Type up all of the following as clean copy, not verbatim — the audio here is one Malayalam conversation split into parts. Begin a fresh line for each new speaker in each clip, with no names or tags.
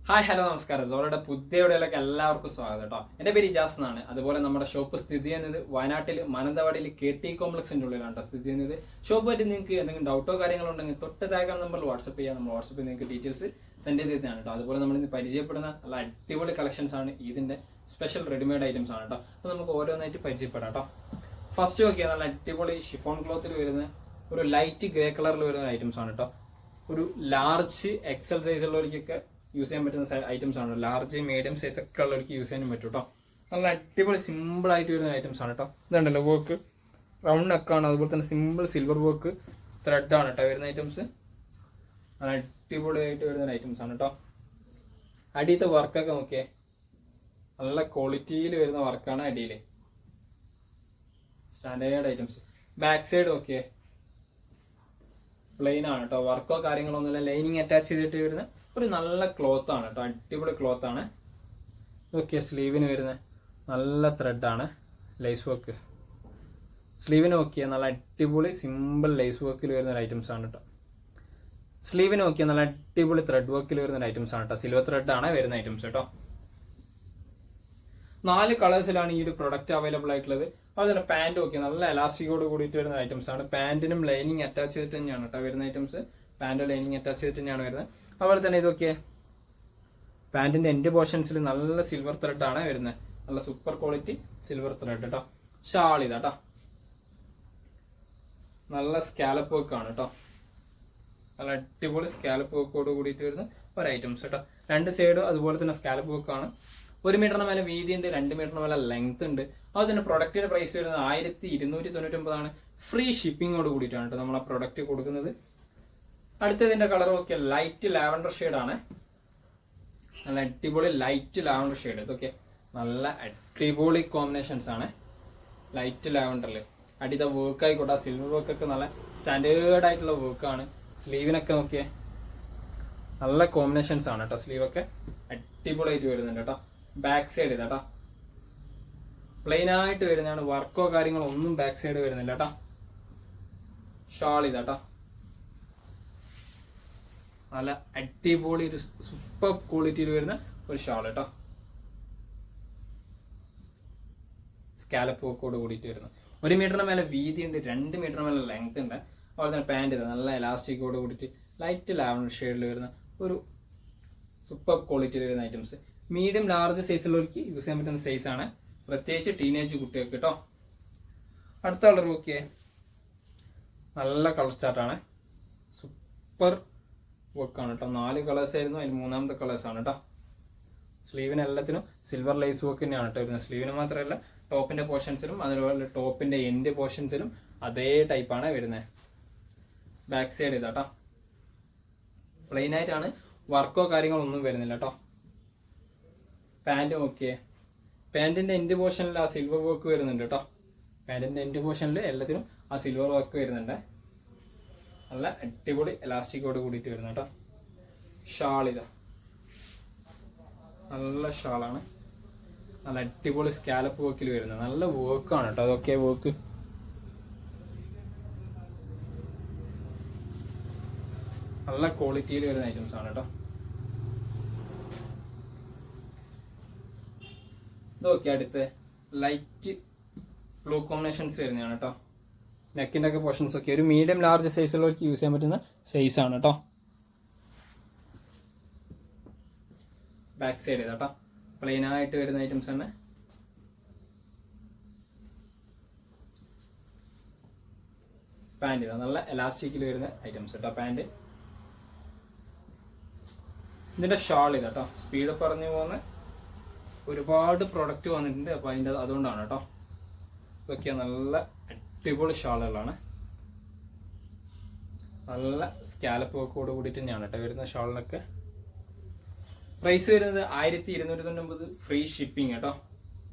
ഹായ് ഹലോ നമസ്കാരം. സോളയുടെ പുതിയ വീഡിയോയിലേക്ക് എല്ലാവർക്കും സ്വാഗതം കേട്ടോ. എൻ്റെ പേര് ഇജാസ് എന്നാണ്. അതുപോലെ നമ്മുടെ ഷോപ്പ് സ്ഥിതി ചെയ്യുന്നത് വയനാട്ടിൽ മാനന്തവാടിയിൽ KT കോംപ്ലക്സിന്റെ ഉള്ളിലാണ് സ്ഥിതി ചെയ്യുന്നത്. ഷോപ്പ് പറ്റി നിങ്ങൾക്ക് എന്തെങ്കിലും ഡൗട്ടോ കാര്യങ്ങളോ ഉണ്ടെങ്കിൽ തൊട്ട് താഴെ നമ്പറിൽ വാട്സ്ആപ്പ് ചെയ്യാം. നമ്മൾ വാട്സ്ആപ്പിൽ നിങ്ങൾക്ക് ഡീറ്റെയിൽസ് സെൻഡ് ചെയ്തതാണ് കേട്ടോ. അതുപോലെ നമ്മൾ ഇന്ന് പരിചയപ്പെടുന്ന നല്ല അടിപൊളി കളക്ഷൻസ് ആണ്. ഇതിന്റെ സ്പെഷ്യൽ റെഡിമെയ്ഡ് ഐറ്റംസ് ആണ് കേട്ടോ. അപ്പോൾ നമുക്ക് ഓരോന്നായിട്ട് പരിചയപ്പെടാം കേട്ടോ. ഫസ്റ്റ് നോക്കിയാൽ നല്ല അടിപൊളി ഷിഫോൺ ക്ലോത്തിൽ വരുന്ന ഒരു ലൈറ്റ് ഗ്രേ കളറിൽ വരുന്ന ഐറ്റംസ് ആണ് കേട്ടോ. ഒരു ലാർജ് എക്സൽ സൈസ് ഉള്ളവർക്കൊക്കെ യൂസ് ചെയ്യാൻ പറ്റുന്ന ഐറ്റംസ് ആണ്. ലാർജ് മീഡിയം സൈസ് ഒക്കെ ഉള്ളവർക്ക് യൂസ് ചെയ്യാനും പറ്റും കേട്ടോ. നല്ല അടിപൊളി സിമ്പിൾ ആയിട്ട് വരുന്ന ഐറ്റംസ് ആണ് കേട്ടോ. ഇതുണ്ടല്ലോ വർക്ക് റൗണ്ട് നെക്കാണ്. അതുപോലെ തന്നെ സിമ്പിൾ സിൽവർ വർക്ക് ത്രെഡ് ആണ് കേട്ടോ വരുന്ന ഐറ്റംസ്. നല്ല അടിപൊളിയായിട്ട് വരുന്ന ഐറ്റംസ് ആണ് കേട്ടോ. അടിയത്തെ വർക്കൊക്കെ നോക്കിയേ, നല്ല ക്വാളിറ്റിയിൽ വരുന്ന വർക്കാണ് അടിയിൽ. Standard items. ബാക്ക് സൈഡ് നോക്കിയേ, പ്ലെയിൻ ആണ് കേട്ടോ. വർക്കോ കാര്യങ്ങളോ ഒന്നുമില്ല. ലൈനിങ് അറ്റാച്ച് ചെയ്തിട്ട് വരുന്ന ഒരു നല്ല ക്ലോത്ത് ആണ് കേട്ടോ. അടിപൊളി ക്ലോത്ത് ആണ്. ഓക്കെ, സ്ലീവിന് വരുന്ന നല്ല ത്രെഡാണ്, ലേസ് വർക്ക്. സ്ലീവിന് നോക്കിയാൽ നല്ല അടിപൊളി സിമ്പിൾ ലേസ് വർക്കിൽ വരുന്ന ഐറ്റംസ് ആണ് കേട്ടോ. സ്ലീവിന് നോക്കിയാൽ നല്ല അടിപൊളി ത്രെഡ് വർക്കിൽ വരുന്ന ഐറ്റംസ് ആണ് കേട്ടോ. സിൽവർ ത്രെഡ് ആണ് വരുന്ന ഐറ്റംസ് കേട്ടോ. 4 കളേഴ്സിലാണ് ഈ ഒരു പ്രൊഡക്റ്റ് അവൈലബിൾ ആയിട്ടുള്ളത്. അതുപോലെ തന്നെ പാൻറ് നോക്കിയാൽ നല്ല എലാസ്റ്റിക്കോട് കൂടിയിട്ട് വരുന്ന ഐറ്റംസ് ആണ്. പാൻറ്റിനും ലൈനിങ് അറ്റാച്ച് ചെയ്തിട്ട് തന്നെയാണ് കേട്ടോ വരുന്ന ഐറ്റംസ്. പാൻറ് ലൈനിങ് അറ്റാച്ച് ചെയ്തിട്ട് തന്നെയാണ് വരുന്നത്. അതുപോലെ തന്നെ ഇതൊക്കെ പാൻറ്റിന്റെ എൻഡ് പോർഷൻസിൽ നല്ല സിൽവർ ത്രെഡ് ആണ് വരുന്നത്. നല്ല സൂപ്പർ ക്വാളിറ്റി സിൽവർ ത്രെഡ് കേട്ടോ. ഷാൾ ഇതാട്ടോ, നല്ല സ്കാലപ്പ് വർക്ക് ആണ് കേട്ടോ. നല്ല അടിപൊളി സ്കാലപ്പ് വർക്കോട് കൂടിയിട്ട് വരുന്ന ഒരു ഐറ്റംസ് കേട്ടോ. 2 സൈഡും അതുപോലെ തന്നെ സ്കാലപ്പ് വർക്ക് ആണ്. 1 മീറ്ററിന് മേലെ വീതി ഉണ്ട്, 2 മീറ്ററിന് മേലെ ലെങ്ത് ഉണ്ട്. അതുപോലെ തന്നെ പ്രൊഡക്റ്റിന്റെ പ്രൈസ് വരുന്നത് 1299 ആണ്. ഫ്രീ ഷിപ്പിങ്ങോട് കൂടിയിട്ടാണ് കേട്ടോ നമ്മൾ ആ പ്രൊഡക്റ്റ് കൊടുക്കുന്നത്. അടുത്തതിന്റെ കളർ നോക്കിയാൽ ലൈറ്റ് ലാവൻഡർ ഷെയ്ഡ് ആണ്. നല്ല അടിപൊളി ലൈറ്റ് ലാവൻഡർ ഷെയ്ഡ്. ഇതൊക്കെ നല്ല അടിപൊളി കോമ്പിനേഷൻസ് ആണ്. ലൈറ്റ് ലാവൻഡറിൽ അടിത്ത വർക്ക് ആയിക്കോട്ടെ, സിൽവർ വർക്ക് ഒക്കെ നല്ല സ്റ്റാൻഡേർഡ് ആയിട്ടുള്ള വർക്കാണ്. സ്ലീവിനൊക്കെ നോക്കിയേ, നല്ല കോമ്പിനേഷൻസ് ആണ് കേട്ടോ. സ്ലീവ് ഒക്കെ അടിപൊളിയായിട്ട് വരുന്നുണ്ട് കേട്ടോ. ബാക്ക് സൈഡ് ഇതാട്ടോ, പ്ലെയിൻ ആയിട്ട് വരുന്നതാണ്. വർക്കോ കാര്യങ്ങളോ ഒന്നും ബാക്ക് സൈഡ് വരുന്നില്ല കേട്ടോ. ഷാൾ ഇതാട്ടോ, നല്ല അടിപൊളി ഒരു സൂപ്പർ ക്വാളിറ്റിയിൽ വരുന്ന ഒരു ഷാൾ കേട്ടോ. സ്കാലപ്പ് വർക്കോട് കൂടിയിട്ട് വരുന്നു. 1 മീറ്ററിന് മേലെ വീതി ഉണ്ട്, 2 മീറ്ററിന് മേലെ ലെങ്ത് ഉണ്ട്. അതുപോലെ തന്നെ പാൻറ് ഇതാ, നല്ല എലാസ്റ്റിക്കോട് കൂടിയിട്ട് ലൈറ്റ് ലാവൻഡർ ഷെയ്ഡിൽ വരുന്ന ഒരു സൂപ്പർ ക്വാളിറ്റിയിൽ വരുന്ന ഐറ്റംസ്. മീഡിയം ലാർജ് സൈസുള്ളവർക്ക് യൂസ് ചെയ്യാൻ പറ്റുന്ന സൈസ് ആണ്, പ്രത്യേകിച്ച് ടീനേജ് കുട്ടികൾക്ക് കേട്ടോ. അടുത്ത കളർ നോക്കിയേ, നല്ല കളർ ചാർട്ടാണ്. സൂപ്പർ വർക്കാണ് കേട്ടോ. 4 കളേഴ്സ് ആയിരുന്നു, അതിൽ 3ാമത്തെ കളേഴ്സ് ആണ് കേട്ടോ. സ്ലീവിന് എല്ലാത്തിനും സിൽവർ ലൈസ് വർക്ക് തന്നെയാണ് കേട്ടോ വരുന്നത്. സ്ലീവിന് മാത്രമല്ല, ടോപ്പിന്റെ പോർഷൻസിലും അതുപോലെ ടോപ്പിന്റെ എൻഡ് പോർഷൻസിലും അതേ ടൈപ്പാണ് വരുന്നത്. ബാക്ക് സൈഡ് ഇതാട്ടോ, പ്ലെയിൻ ആയിട്ടാണ്. വർക്കോ കാര്യങ്ങളോ ഒന്നും വരുന്നില്ല കേട്ടോ. പാൻറ് നോക്കിയേ, പാൻറ്റിന്റെ എൻഡ് പോർഷനിൽ ആ സിൽവർ വർക്ക് വരുന്നുണ്ട് കേട്ടോ. പാൻറ്റിന്റെ എൻഡ് പോർഷനിൽ എല്ലാത്തിനും ആ സിൽവർ വർക്ക് വരുന്നുണ്ട്. നല്ല അടിപൊളി എലാസ്റ്റിക്കോട് കൂടിയിട്ട് വരുന്ന കേട്ടോ. ഷാൾ ഇതാ, നല്ല ഷാളാണ്. നല്ല അടിപൊളി സ്കാലപ്പ് വർക്കിൽ വരുന്നത്. നല്ല വർക്കാണ് കേട്ടോ. അതൊക്കെ വർക്ക് നല്ല ക്വാളിറ്റിയിൽ വരുന്ന ഐറ്റംസ് ആണ് കേട്ടോ. ഇതൊക്കെ അടുത്ത് ലൈറ്റ് ബ്ലൂ കോമ്പിനേഷൻസ് വരുന്നതാണ് കേട്ടോ. നെക്കിന്റെ ഒക്കെ പോർഷൻസ് ഒക്കെ ഒരു മീഡിയം ലാർജ് സൈസുള്ളവർക്ക് യൂസ് ചെയ്യാൻ പറ്റുന്ന സൈസ് ആണ് കേട്ടോ. ബാക്ക് സൈഡ് ഇതാട്ടോ, പ്ലെയിൻ ആയിട്ട് വരുന്ന ഐറ്റംസ് തന്നെ. പാൻറ് ഇതാ, നല്ല എലാസ്റ്റിക്കിൽ വരുന്ന ഐറ്റംസ് കേട്ടോ. പാൻറ് ഇതിന്റെ ഷാൾ ഇതാട്ടോ. സ്പീഡ് പറഞ്ഞു പോകുന്ന ഒരുപാട് പ്രൊഡക്റ്റ് വന്നിട്ടുണ്ട്, അപ്പൊ അതുകൊണ്ടാണ് കേട്ടോ. ഇതൊക്കെ നല്ല അടിപൊളി ഷാളുകളാണ്. നല്ല സ്കാലപ്പ് വർക്കോട് കൂടിയിട്ട് തന്നെയാണ് കേട്ടോ വരുന്ന ഷാളിനൊക്കെ. പ്രൈസ് വരുന്നത് 1299, ഫ്രീ ഷിപ്പിംഗ് കേട്ടോ.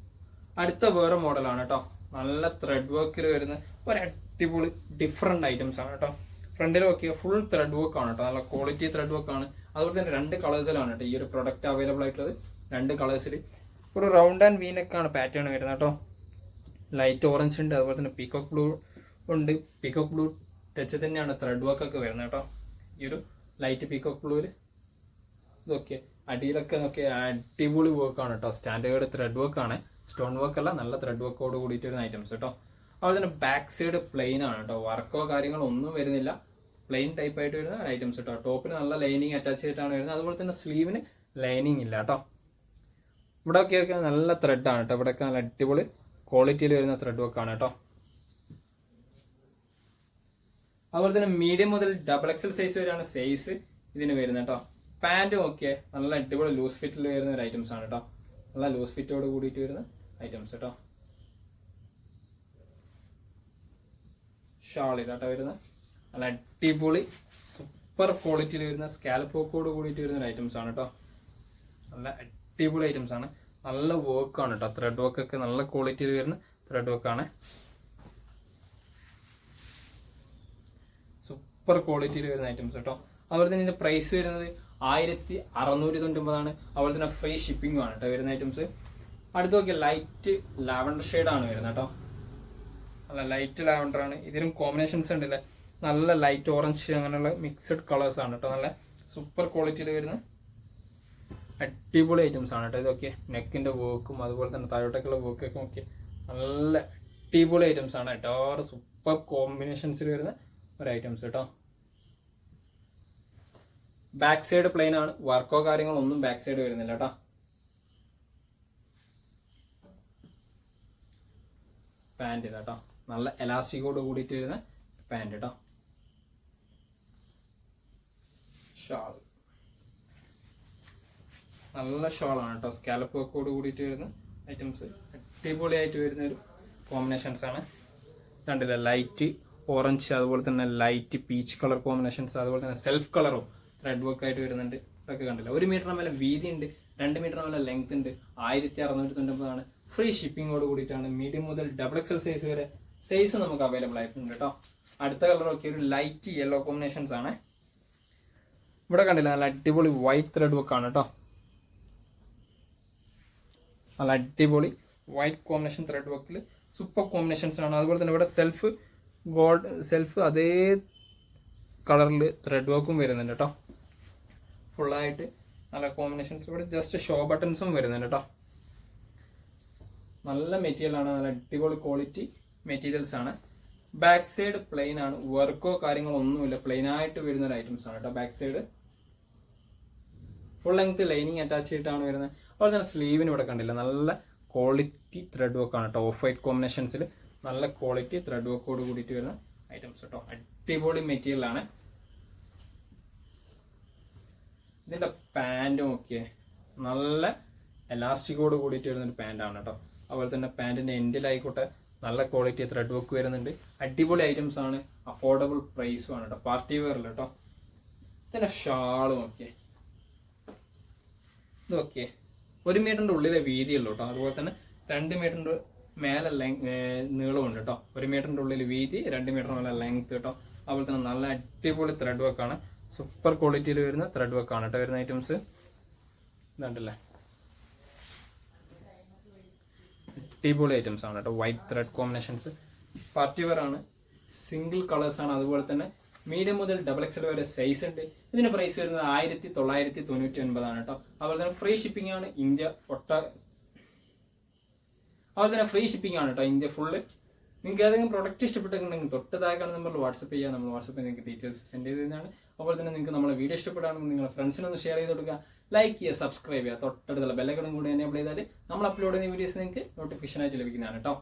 അടുത്ത വേറെ മോഡലാണ് കേട്ടോ. നല്ല ത്രെഡ് വർക്കിൽ വരുന്ന ഒരു അടിപൊളി ഡിഫറെന്റ് ഐറ്റംസ് ആണ് കേട്ടോ. ഫ്രണ്ടിൽ നോക്കിയാൽ ഫുൾ ത്രെഡ് വർക്ക് ആണ് കേട്ടോ. നല്ല ക്വാളിറ്റി ത്രെഡ് വർക്ക് ആണ്. അതുപോലെ തന്നെ 2 കളേഴ്സിലാണ് കേട്ടോ ഈ ഒരു പ്രൊഡക്റ്റ് അവൈലബിൾ ആയിട്ടുള്ളത്. 2 കളേഴ്സിൽ ഒരു റൗണ്ട് ആൻഡ് വീനൊക്കെയാണ് പാറ്റേൺ വരുന്നത് കേട്ടോ. ലൈറ്റ് ഓറഞ്ച് ഉണ്ട്, അതുപോലെ തന്നെ പീകോക്ക് ബ്ലൂ ഉണ്ട്. പീകോക്ക് ബ്ലൂ ടച്ച് തന്നെയാണ് ത്രെഡ് വർക്ക് ഒക്കെ വരുന്നത് കേട്ടോ. ഈ ഒരു ലൈറ്റ് പീകോക്ക് ബ്ലൂവിൽ ഇതൊക്കെ അടിയിലൊക്കെ നോക്കി അടിപൊളി വർക്കാണ് കേട്ടോ. സ്റ്റാൻഡേർഡ് ത്രെഡ് വർക്കാണ്, സ്റ്റോൺ വർക്ക് അല്ല, നല്ല ത്രെഡ് വർക്കോട് കൂടിയിട്ട് വരുന്ന ഐറ്റംസ് കേട്ടോ. അതുപോലെ തന്നെ ബാക്ക് സൈഡ് പ്ലെയിൻ ആണ് കേട്ടോ, വർക്കോ കാര്യങ്ങളോ ഒന്നും വരുന്നില്ല, പ്ലെയിൻ ടൈപ്പ് ആയിട്ട് വരുന്ന ഐറ്റംസ് കേട്ടോ. ടോപ്പിന് നല്ല ലൈനിങ് അറ്റാച്ച് ചെയ്തിട്ടാണ് വരുന്നത്. അതുപോലെ തന്നെ സ്ലീവിന് ലൈനിങ് ഇല്ല കേട്ടോ. ഇവിടെയൊക്കെ നല്ല ത്രെഡാണ് കേട്ടോ, ഇവിടെയൊക്കെ നല്ല അടിപൊളി ക്വാളിറ്റിയിൽ വരുന്ന ത്രെഡ് വർക്കാണ് കേട്ടോ. അതുപോലെ തന്നെ മീഡിയം മുതൽ XXL സൈസ് വരെയാണ് സൈസ് ഇതിന് വരുന്നത് കേട്ടോ. പാൻറ് നോക്കിയേ നല്ല അടിപൊളി ലൂസ് ഫിറ്റിൽ വരുന്ന ഒരു ഐറ്റംസ് ആണ് കേട്ടോ, നല്ല ലൂസ് ഫിറ്റോട് കൂടിയിട്ട് വരുന്ന ഐറ്റംസ് കേട്ടോ. ഷാൾ ഇതാട്ടോ വരുന്നത്, നല്ല അടിപൊളി സൂപ്പർ ക്വാളിറ്റിയിൽ വരുന്ന സ്കാലപ്പ് വർക്കോട് കൂടിയിട്ട് വരുന്ന ഐറ്റംസ് ആണ് കേട്ടോ. നല്ല അടിപൊളി ഐറ്റംസ് ആണ്, നല്ല വർക്കാണ് കേട്ടോ. ത്രെഡ് വർക്കൊക്കെ നല്ല ക്വാളിറ്റിയിൽ വരുന്ന ത്രെഡ് വർക്കാണ്, സൂപ്പർ ക്വാളിറ്റിയിൽ വരുന്ന ഐറ്റംസ് കേട്ടോ. അതുപോലെ തന്നെ ഇതിന്റെ പ്രൈസ് വരുന്നത് 1699. അതുപോലെ തന്നെ ഫ്രീ ഷിപ്പിംഗും ആണ് കേട്ടോ വരുന്ന ഐറ്റംസ്. അടുത്ത് നോക്കിയാൽ ലൈറ്റ് ലാവൻഡർ ഷെയ്ഡാണ് വരുന്നത് കേട്ടോ, നല്ല ലൈറ്റ് ലാവൻഡർ ആണ്. ഇതിനും കോമ്പിനേഷൻസ് ഉണ്ടല്ലേ, നല്ല ലൈറ്റ് ഓറഞ്ച് അങ്ങനെയുള്ള മിക്സഡ് കളേഴ്സ് ആണ് കേട്ടോ, നല്ല സൂപ്പർ ക്വാളിറ്റിയിൽ വരുന്ന അടിപൊളി ഐറ്റംസ് ആണ് കേട്ടോ. ഇതൊക്കെ നെക്കിന്റെ വർക്കും അതുപോലെ തന്നെ താഴോട്ടേക്കുള്ള വർക്കൊക്കെ നോക്കി നല്ല അടിപൊളി ഐറ്റംസ് ആണ് കേട്ടോ, സൂപ്പർ കോമ്പിനേഷൻസിൽ വരുന്ന ഒരു ഐറ്റംസ് കേട്ടോ. ബാക്ക് സൈഡ് പ്ലെയിൻ ആണ്, വർക്കോ കാര്യങ്ങളോ ഒന്നും ബാക്ക് സൈഡ് വരുന്നില്ല കേട്ടോ. പാൻറ് കേട്ടോ, നല്ല എലാസ്റ്റിക്കോട് കൂടിയിട്ട് വരുന്ന പാൻറ് കേട്ടോ. ഷാൾ നല്ല ഷാളാണ് കേട്ടോ, സ്കാലപ്പ് വർക്കോട് കൂടിയിട്ട് വരുന്ന ഐറ്റംസ്, അടിപൊളിയായിട്ട് വരുന്ന ഒരു കോമ്പിനേഷൻസ് ആണ്. കണ്ടില്ല, ലൈറ്റ് ഓറഞ്ച് അതുപോലെ തന്നെ ലൈറ്റ് പീച്ച് കളർ കോമ്പിനേഷൻസ്, അതുപോലെ തന്നെ സെൽഫ് കളറും ത്രെഡ് വർക്ക് ആയിട്ട് വരുന്നുണ്ട്. ഇതൊക്കെ കണ്ടില്ല, 1 മീറ്റർ മേലെ വീതി ഉണ്ട്, 2 മീറ്റർ മേലെ ലെങ്ത് ഉണ്ട്. 1699 ഫ്രീ ഷിപ്പിങ്ങോട് കൂടിയിട്ടാണ്. മീഡിയം മുതൽ XXL സൈസ് വരെ സൈസ് നമുക്ക് അവൈലബിൾ ആയിട്ടുണ്ട് കേട്ടോ. അടുത്ത കളർ ഒക്കെ ഒരു ലൈറ്റ് യെല്ലോ കോമ്പിനേഷൻസ് ആണ്. ഇവിടെ കണ്ടില്ല, നല്ല അടിപൊളി വൈറ്റ് ത്രെഡ് വർക്ക് ആണ് കേട്ടോ, നല്ല അടിപൊളി വൈറ്റ് കോമ്പിനേഷൻ ത്രെഡ് വർക്കിൽ സൂപ്പർ കോമ്പിനേഷൻസ് ആണ്. അതുപോലെ തന്നെ ഇവിടെ സെൽഫ് അതേ കളറിൽ ത്രെഡ് വർക്കും വരുന്നുണ്ട് കേട്ടോ, ഫുള്ളായിട്ട് നല്ല കോമ്പിനേഷൻസ്. ഇവിടെ ജസ്റ്റ് ഷോ ബട്ടൺസും വരുന്നുണ്ട് കേട്ടോ. നല്ല മെറ്റീരിയൽ ആണ്, നല്ല അടിപൊളി ക്വാളിറ്റി മെറ്റീരിയൽസ് ആണ്. ബാക്ക് സൈഡ് പ്ലെയിൻ ആണ്, വർക്കോ കാര്യങ്ങളോ ഒന്നുമില്ല, പ്ലെയിൻ ആയിട്ട് വരുന്ന ഒരു ഐറ്റംസ് ആണ് കേട്ടോ. Back side full length lining attach ചെയ്തിട്ടാണ് വരുന്നത്. അതുപോലെ തന്നെ സ്ലീവിന് ഇവിടെ കണ്ടില്ല, നല്ല ക്വാളിറ്റി ത്രെഡ് വർക്ക് ആണ് കേട്ടോ. ഓഫ് വൈറ്റ് കോമ്പിനേഷൻസിൽ നല്ല ക്വാളിറ്റി ത്രെഡ് വർക്കോട് കൂടിയിട്ട് വരുന്ന ഐറ്റംസ് കേട്ടോ, അടിപൊളി മെറ്റീരിയൽ ആണ്. ഇതിന്റെ പാൻറ് നോക്കിയേ, നല്ല എലാസ്റ്റിക്കോട് കൂടിയിട്ട് വരുന്നൊരു പാൻ്റ് ആണ് കേട്ടോ. അതുപോലെ തന്നെ പാൻറ്റിന്റെ എൻഡിലായിക്കോട്ടെ നല്ല ക്വാളിറ്റി ത്രെഡ് വർക്ക് വരുന്നുണ്ട്. അടിപൊളി ഐറ്റംസ് ആണ്, അഫോർഡബിൾ പ്രൈസും ആണ് കേട്ടോ, പാർട്ടി വെയറിൽ കേട്ടോ. ഇതിന്റെ ഷാള് നോക്കിയേ, ഇത് നോക്കിയേ, 1 മീറ്ററിന്റെ ഉള്ളിലെ വീതിയുള്ളൂ കേട്ടോ. അതുപോലെ തന്നെ 2 മീറ്ററിന്റെ മേലെ നീളമുണ്ട് കേട്ടോ. 1 മീറ്ററിന്റെ ഉള്ളിൽ വീതി, 2 മീറ്റർ മേലെ ലെങ്ത് കേട്ടോ. അതുപോലെ തന്നെ നല്ല അടിപൊളി ത്രെഡ് വർക്കാണ്, സൂപ്പർ ക്വാളിറ്റിയിൽ വരുന്ന ത്രെഡ് വർക്കാണ് കേട്ടോ വരുന്ന ഐറ്റംസ്. ഇതുണ്ടല്ലേ, അടിപൊളി ഐറ്റംസ് ആണ് കേട്ടോ. White thread combinations, party wear ആണ്, സിംഗിൾ കളേഴ്സ് ആണ്. അതുപോലെ തന്നെ മീഡിയം മുതൽ XXL വരെ സൈസ് ഉണ്ട്. ഇതിന് പ്രൈസ് വരുന്നത് 1999 ആണ് കേട്ടോ. അതുപോലെ തന്നെ ഫ്രീ ഷിപ്പിംഗ് ആണ് ഇന്ത്യ അതുപോലെ തന്നെ ഫ്രീ ഷിപ്പിംഗ് ആണ് കേട്ടോ, ഇന്ത്യ ഫുള്ള്. നിങ്ങൾക്ക് ഏതെങ്കിലും പ്രൊഡക്റ്റ് ഇഷ്ടപ്പെട്ടിട്ടുണ്ടെങ്കിൽ തൊട്ട് താഴെയാണ് നമ്പറിൽ വാട്സപ്പ് ചെയ്യുക, നമ്മൾ വാട്സപ്പിൽ നിങ്ങൾക്ക് ഡീറ്റെയിൽസ് സെൻഡ് ചെയ്ത് തരുന്നതാണ്. അതുപോലെ തന്നെ നിങ്ങൾക്ക് നമ്മളെ വീഡിയോ ഇഷ്ടപ്പെടുകയാണെങ്കിൽ നിങ്ങളുടെ ഫ്രണ്ട്സിനൊന്ന് ഷെയർ ചെയ്ത് കൊടുക്കുക, ലൈക്ക് ചെയ്യുക, സബ്സ്ക്രൈബ് ചെയ്യുക, തൊട്ടടുത്തുള്ള ബെല്ലൈക്കണും കൂടി എനേബിൾ ചെയ്താൽ നമ്മൾ അപ്ലോഡ് ചെയ്യുന്ന വീഡിയോസ് നിങ്ങൾക്ക് നോട്ടിഫിക്കേഷൻ ആയിട്ട് ലഭിക്കുന്നതാണ് കേട്ടോ.